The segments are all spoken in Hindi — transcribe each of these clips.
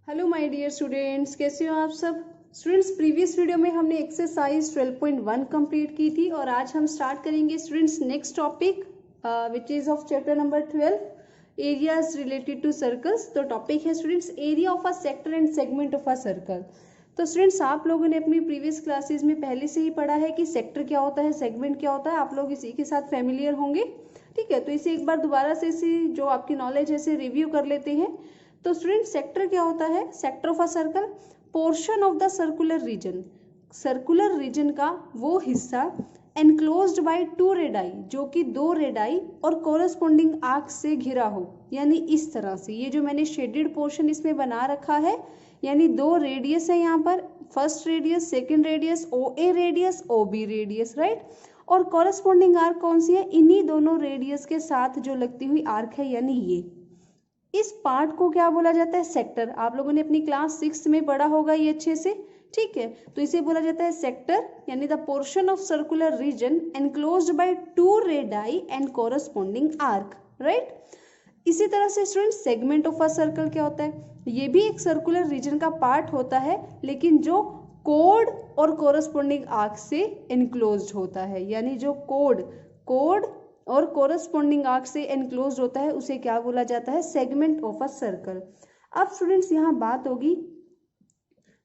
हेलो माय डियर स्टूडेंट्स, कैसे हो आप सब। स्टूडेंट्स, प्रीवियस वीडियो में हमने एक्सरसाइज 12.1 कंप्लीट की थी और आज हम स्टार्ट करेंगे students next topic which is of chapter number 12 areas related to circles. तो टॉपिक है students area of a sector and segment of a circle. तो स्टूडेंट्स, आप लोगों ने अपनी प्रीवियस क्लासेज में पहले से ही पढ़ा है कि सेक्टर क्या होता है, सेगमेंट क्या होता है। आप लोग इसी के साथ फेमिलियर होंगे, ठीक है। तो इसे एक बार दोबारा से इसी जो आपकी नॉलेज है इसे रिव्यू कर लेते हैं। तो स्टूडेंट, सेक्टर क्या होता है? Sector of a circle, portion of the circular region, circular region का वो हिस्सा एनक्लोज्ड बाय टू रेडाई, जो कि दो रेडाई और कोरस्पोंडिंग आर्क से घिरा हो। यानी इस तरह से ये जो मैंने शेडेड पोर्शन इसमें बना रखा है, यानी दो रेडियस है यहाँ पर, first radius, second radius, O A radius, O B radius, right. और कोरस्पोंडिंग आर्क कौन सी है? इन्हीं दोनों रेडियस के साथ जो लगती हुई आर्क है, यानी ये। इस पार्ट को क्या बोला जाता है? सेक्टर। आप लोगों ने अपनी क्लास 6 में पढ़ा होगा ये अच्छे से, ठीक है। तो इसे बोला जाता है सेक्टर, यानी the portion of circular region enclosed by two radii and corresponding arc, right. इसी तरह से student, segment of a circle क्या होता है? ये भी एक सर्कुलर रीजन का पार्ट होता है, लेकिन जो कोड और कोरस्पोंडिंग आर्क से एनक्लोज्ड होता है। यानी जो कोड और कोरस्पोंडिंग आर्क से एनक्लोज्ड होता है उसे क्या बोला जाता है? Segment of a circle. अब स्टूडेंट्स, यहाँ बात होगी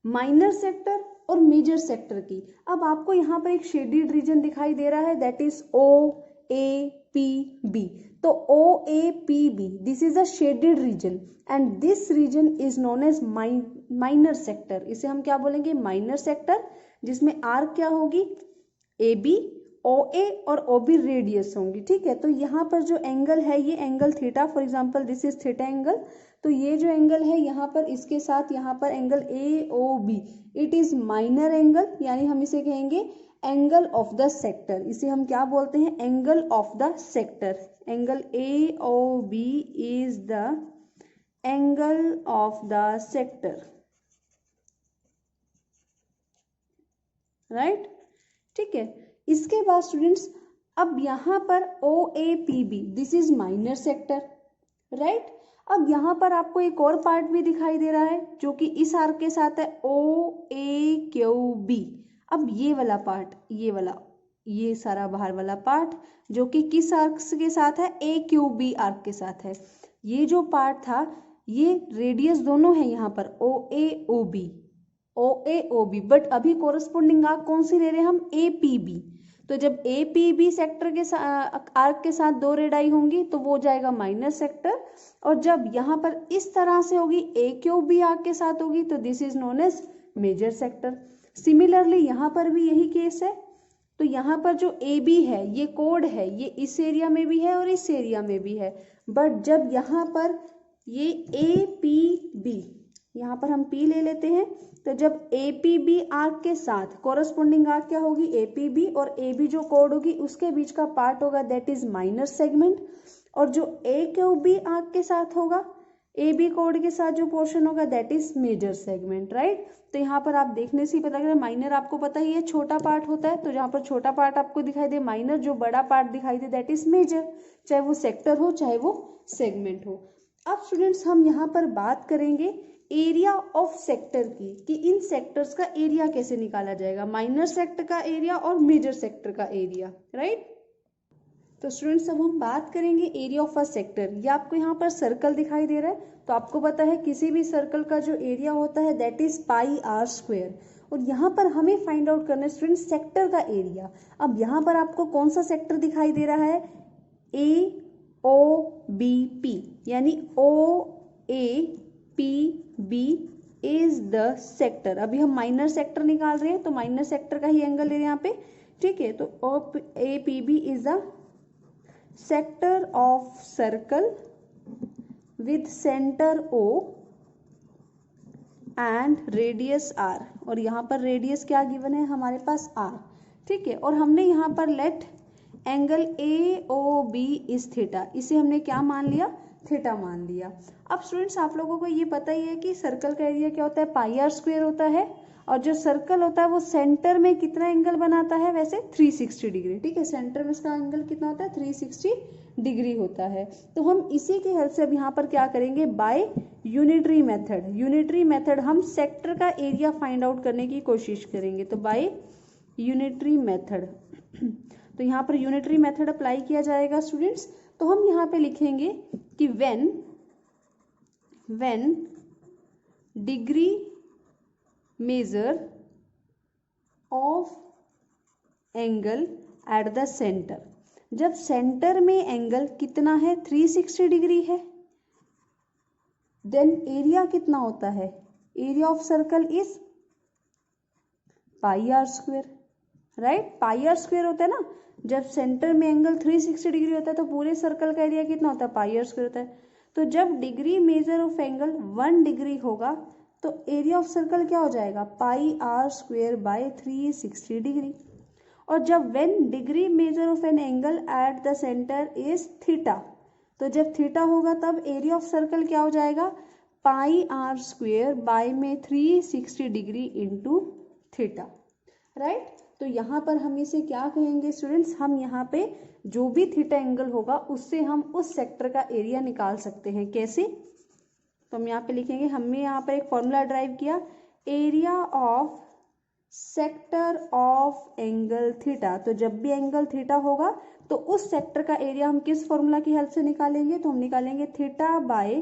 माइनर सेक्टर और मेजर सेक्टर की। अब आपको यहाँ पर एक शेडेड रीजन दिखाई दे रहा है, that is O A P B. तो O A P B, this is a shaded region and this region is known as minor sector. इसे हम क्या बोलेंगे? माइनर सेक्टर, जिसमें आर्क क्या होगी? ए बी, ओ ए और ओ बी रेडियस होंगी, ठीक है। तो यहाँ पर जो एंगल है ये angle theta, for example this is theta angle. तो ये जो एंगल है यहाँ पर, इसके साथ यहाँ पर angle A O B, it is minor angle, यानी हम इसे कहेंगे एंगल ऑफ द सेक्टर। इसे हम क्या बोलते हैं? Angle of the sector. Angle A O B is the angle of the sector, right, ठीक है। इसके बाद स्टूडेंट्स, अब यहाँ पर O A P B, this is minor sector, right. अब यहाँ पर आपको एक और पार्ट भी दिखाई दे रहा है जो कि इस आर्क के साथ है, ओ ए क्यू बी। अब ये वाला पार्ट, ये वाला, ये सारा बाहर वाला पार्ट जो कि किस आर्क के साथ है? ए क्यू बी आर्क के साथ है। ये जो पार्ट था, ये रेडियस दोनों है यहाँ पर, O A O B, O A O B, but अभी कोरस्पोंडिंग आर्क कौन सी ले रहे हैं हम? A P B. तो जब ए पी बी सेक्टर के आर्क के साथ दो रेडाई होंगी तो वो जाएगा माइनर सेक्टर, और जब यहाँ पर इस तरह से होगी, ए क्यू बी आर्क के साथ होगी, तो this is known as major sector. Similarly यहाँ पर भी यही केस है। तो यहाँ पर जो ए बी है, ये कोड है, ये इस एरिया में भी है और इस एरिया में भी है, बट जब यहाँ पर ये ए पी बी, यहाँ पर हम P ले लेते हैं, तो जब ए पी बी आर्क के साथ कोरस्पोंडिंग आर्क क्या होगी? ए पी बी, और ए बी जो कोड होगी उसके बीच का पार्ट होगा, दैट इज माइनर सेगमेंट। और जो ए क्यू बी आर्क के साथ होगा, ए बी कोड के साथ जो पोर्शन होगा, that is major segment, right. तो यहाँ पर आप देखने से ही पता चला, माइनर आपको पता ही है छोटा पार्ट होता है, तो जहाँ पर छोटा पार्ट आपको दिखाई दे माइनर, जो बड़ा पार्ट दिखाई दे दैट इज मेजर, चाहे वो सेक्टर हो चाहे वो सेगमेंट हो। अब स्टूडेंट्स, हम यहाँ पर बात करेंगे एरिया ऑफ सेक्टर की, कि इन सेक्टर्स का एरिया कैसे निकाला जाएगा, माइनर सेक्टर का एरिया और मेजर सेक्टर का एरिया, राइट। तो स्टूडेंट्स, अब हम बात करेंगे एरिया ऑफ अ सेक्टर। ये आपको यहाँ पर सर्कल दिखाई दे रहा है, तो आपको पता है किसी भी सर्कल का जो एरिया होता है that is pi R square, और यहाँ पर हमें फाइंड आउट करना है स्टूडेंट्स सेक्टर का एरिया। अब यहाँ पर आपको कौन सा सेक्टर दिखाई दे रहा है? ए ओ बी पी, यानी O A P B is the sector. अभी हम माइनर सेक्टर निकाल रहे हैं, तो माइनर सेक्टर का ही एंगल ले रहे हैं यहाँ पे, ठीक है। तो A P B is the sector of circle with centre O and radius R, और यहाँ पर रेडियस क्या गिवन है हमारे पास? आर, ठीक है। और हमने यहाँ पर let angle A O B is theta, इसे हमने क्या मान लिया? थीटा मान लिया। अब स्टूडेंट्स, आप लोगों को ये पता ही है कि सर्कल का एरिया क्या होता है? पाई आर स्क्वायर होता है। और जो सर्कल होता है वो सेंटर में कितना एंगल बनाता है, वैसे 360 डिग्री। ठीक है, सेंटर में इसका एंगल कितना होता है, 360 डिग्री होता है। तो हम इसी की हेल्प से अब यहाँ पर क्या करेंगे, by unitary method, unitary method हम सेक्टर का एरिया फाइंड आउट करने की कोशिश करेंगे। तो बाय यूनिटरी मेथड, तो यहाँ पर यूनिटरी मेथड अप्लाई किया जाएगा स्टूडेंट्स। तो हम यहाँ पे लिखेंगे कि when degree measure of angle at the centre, जब सेंटर में एंगल कितना है, 360 डिग्री है, देन एरिया कितना होता है, area of circle is pi are square, right. Pi are square होता है ना, जब सेंटर में एंगल 360 डिग्री होता है तो पूरे सर्कल का एरिया कितना होता है, पाई आर स्क्वेयर होता है। तो जब degree measure of angle 1 degree होगा तो एरिया ऑफ सर्कल क्या हो जाएगा, पाई आर स्क्वेयर बाय 360 डिग्री। और जब when degree measure of an angle at the centre is theta, तो जब थीटा होगा तब एरिया ऑफ सर्कल क्या हो जाएगा, पाई आर स्क्वेयर बाय में 360 डिग्री इंटू थीटा, राइट। तो यहाँ पर हम इसे क्या कहेंगे स्टूडेंट्स, हम यहाँ पे जो भी थीटा एंगल होगा उससे हम उस सेक्टर का एरिया निकाल सकते हैं। कैसे, तो हम यहाँ पे लिखेंगे, हमने यहाँ पर एक फॉर्मूला ड्राइव किया, area of sector of angle theta. तो जब भी एंगल थीटा होगा तो उस सेक्टर का एरिया हम किस फॉर्मूला की हेल्प से निकालेंगे, तो हम निकालेंगे theta by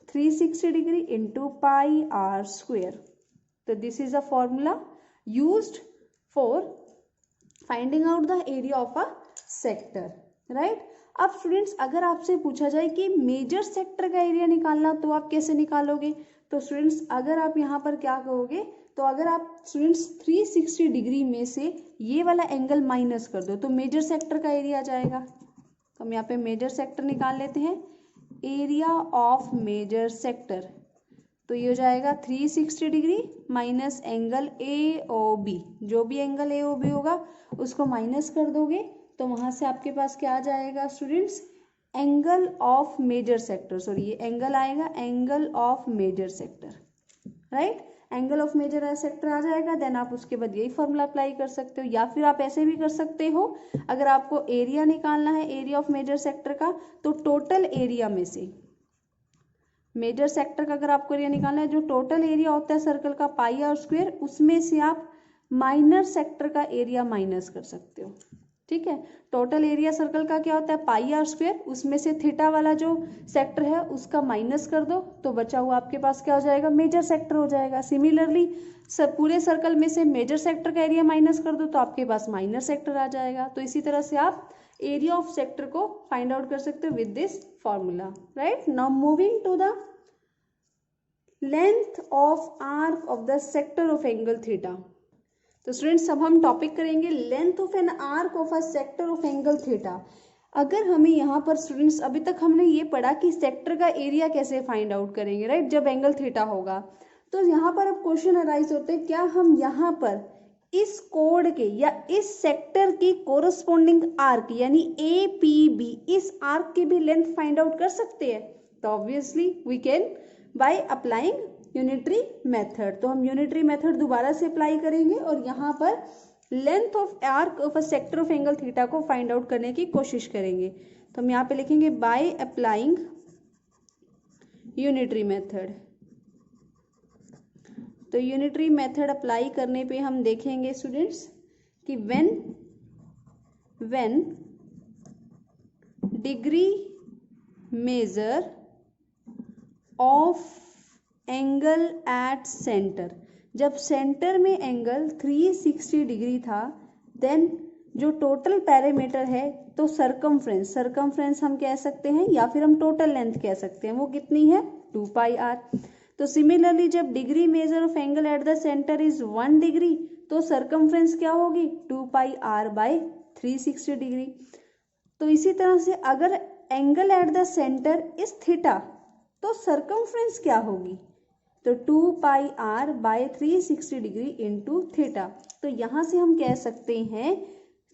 360 degree into pi are square. तो this is a formula used for finding out the area of a sector, right. अब स्टूडेंट्स अगर आपसे पूछा जाए कि मेजर सेक्टर का एरिया निकालना, तो आप कैसे निकालोगे, तो स्टूडेंट्स अगर आप यहाँ पर क्या कहोगे, तो अगर आप स्टूडेंट्स 360 डिग्री में से ये वाला एंगल माइनस कर दो तो मेजर सेक्टर का एरिया आ जाएगा। तो हम यहाँ पे मेजर सेक्टर निकाल लेते हैं, एरिया ऑफ मेजर सेक्टर, तो ये हो जाएगा 360 degree minus angle A O B, जो भी एंगल ए ओ बी होगा उसको माइनस कर दोगे तो वहां से आपके पास क्या आ जाएगा students, angle of major sector, sorry ये एंगल आएगा, angle of major sector, right. Angle of major sector आ जाएगा, देन आप उसके बाद यही फॉर्मूला अप्लाई कर सकते हो, या फिर आप ऐसे भी कर सकते हो, अगर आपको एरिया निकालना है एरिया ऑफ मेजर सेक्टर का, तो टोटल एरिया में से मेजर सेक्टर का अगर आपको एरिया निकालना है, जो टोटल एरिया होता है सर्कल का पाई आर स्क्वेयर, उसमें से आप माइनर सेक्टर का एरिया माइनस कर सकते हो। ठीक है, टोटल एरिया सर्कल का क्या होता है, पाई आर स्क्वेयर, उसमें से थीटा वाला जो सेक्टर है उसका माइनस कर दो तो बचा हुआ आपके पास क्या हो जाएगा, मेजर सेक्टर हो जाएगा। सिमिलरली पूरे सर्कल में से मेजर सेक्टर का एरिया माइनस कर दो तो आपके पास माइनर सेक्टर आ जाएगा। तो इसी तरह से आप एरिया ऑफ सेक्टर को फाइंड आउट कर सकते हो with this formula, right. Now moving to the length of arc of the sector of angle theta. तो स्टूडेंट्स अब हम टॉपिक करेंगे length of an arc of a sector of angle theta. अगर हमें यहाँ पर स्टूडेंट्स अभी तक हमने ये पढ़ा कि सेक्टर का एरिया कैसे फाइंड आउट करेंगे, राइट, जब एंगल थीटा होगा, तो यहाँ पर अब क्वेश्चन अराइज होते हैं, क्या हम यहाँ पर इस कोड के या इस सेक्टर की कोरस्पॉन्डिंग आर्क यानी ए पी बी, इस आर्क की भी लेंथ फाइंड आउट कर सकते हैं? तो obviously we can by applying unitary method. तो हम यूनिटरी मेथड दोबारा से अप्लाई करेंगे और यहाँ पर length of arc of a sector of angle theta को फाइंड आउट करने की कोशिश करेंगे। तो हम यहाँ पे लिखेंगे बाय अप्लाइंग यूनिटरी मेथड। तो यूनिटरी मेथड अप्लाई करने पे हम देखेंगे स्टूडेंट्स कि when degree measure of angle at centre, जब सेंटर में एंगल 360 डिग्री था, देन जो टोटल पैरामीटर है तो सरकमफ्रेंस हम कह सकते हैं या फिर हम टोटल लेंथ कह सकते हैं, वो कितनी है 2 पाई आर। तो सिमिलरली जब degree measure of angle at the centre is 1 degree तो सरकमफ्रेंस क्या होगी 2 पाई आर बाय 360 डिग्री। तो इसी तरह से अगर angle at the centre is theta तो सरकमफ्रेंस क्या होगी, तो 2 pi r by 360 degree into theta. तो यहाँ से हम कह सकते हैं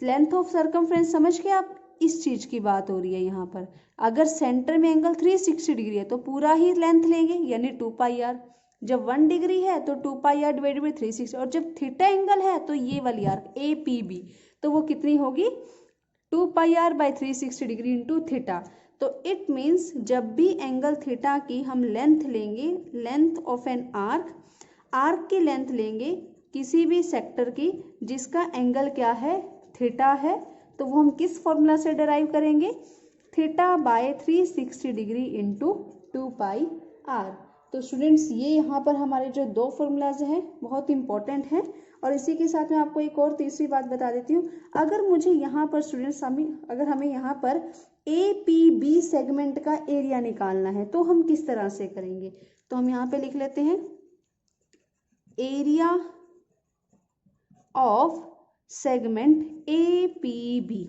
लेंथ ऑफ सरकमफ्रेंस, समझ के आप इस चीज की बात हो रही है यहाँ पर, अगर सेंटर में एंगल 360 डिग्री है तो पूरा ही लेंथ लेंगे यानी 2 पाई आर, जब 1 डिग्री है तो 2 पाई आर डिवाइडेड बाई 360, और जब थीटा एंगल है तो ये वाली आर्क ए पी बी, तो वो कितनी होगी 2 pi r by 360 degree into theta. तो इट मीन्स जब भी एंगल थीटा की हम लेंथ लेंगे, length of an arc, arc की लेंथ लेंगे किसी भी सेक्टर की जिसका एंगल क्या है थीटा है, तो वो हम किस फॉर्मूला से डिराइव करेंगे, theta by 360 degree into 2 pi R. तो स्टूडेंट्स ये यहाँ पर हमारे जो दो फॉर्मूलाज हैं बहुत इंपॉर्टेंट हैं। और इसी के साथ मैं आपको एक और तीसरी बात बता देती हूँ, अगर मुझे यहाँ पर स्टूडेंट्स अगर हमें यहाँ पर ए पी बी सेगमेंट का एरिया निकालना है तो हम किस तरह से करेंगे, तो हम यहाँ पे लिख लेते हैं area of segment A P B.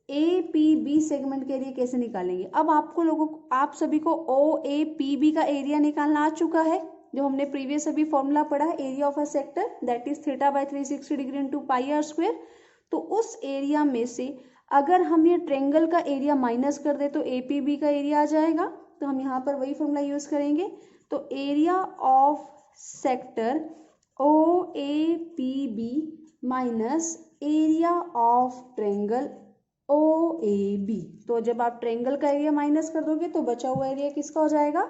A P B segment के एरिया कैसे निकालेंगे, अब आप सभी को ओ ए पी बी का एरिया निकालना आ चुका है, जो हमने प्रीवियस अभी फॉर्मूला पढ़ा है, area of a sector that is theta by 360 degree into pi R square. तो उस एरिया में से अगर हम ये ट्रेंगल का एरिया माइनस कर दे तो ए पी बी का एरिया आ जाएगा, तो हम यहाँ पर वही फॉर्मूला यूज करेंगे। तो area of sector O A P B minus area of triangle O A B. तो जब आप ट्रेंगल का एरिया माइनस कर दोगे तो बचा हुआ एरिया किसका हो जाएगा,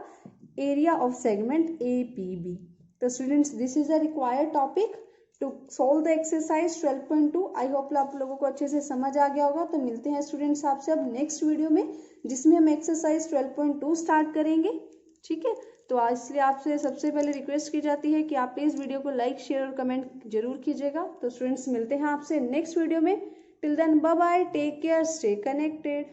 area of segment A P B. तो students this is a required topic to solve the exercise 12.2। I hope आप लोगों को अच्छे से समझ आ गया होगा। तो मिलते हैं स्टूडेंट्स आपसे अब नेक्स्ट वीडियो में, जिसमें हम एक्सरसाइज 12.2 स्टार्ट करेंगे, ठीक है। तो इसलिए आपसे सबसे पहले रिक्वेस्ट की जाती है कि आप प्लीज़ वीडियो को लाइक शेयर और कमेंट जरूर कीजिएगा। तो स्टूडेंट्स मिलते हैं आपसे नेक्स्ट वीडियो में। Till then, bye bye, take care, stay connected.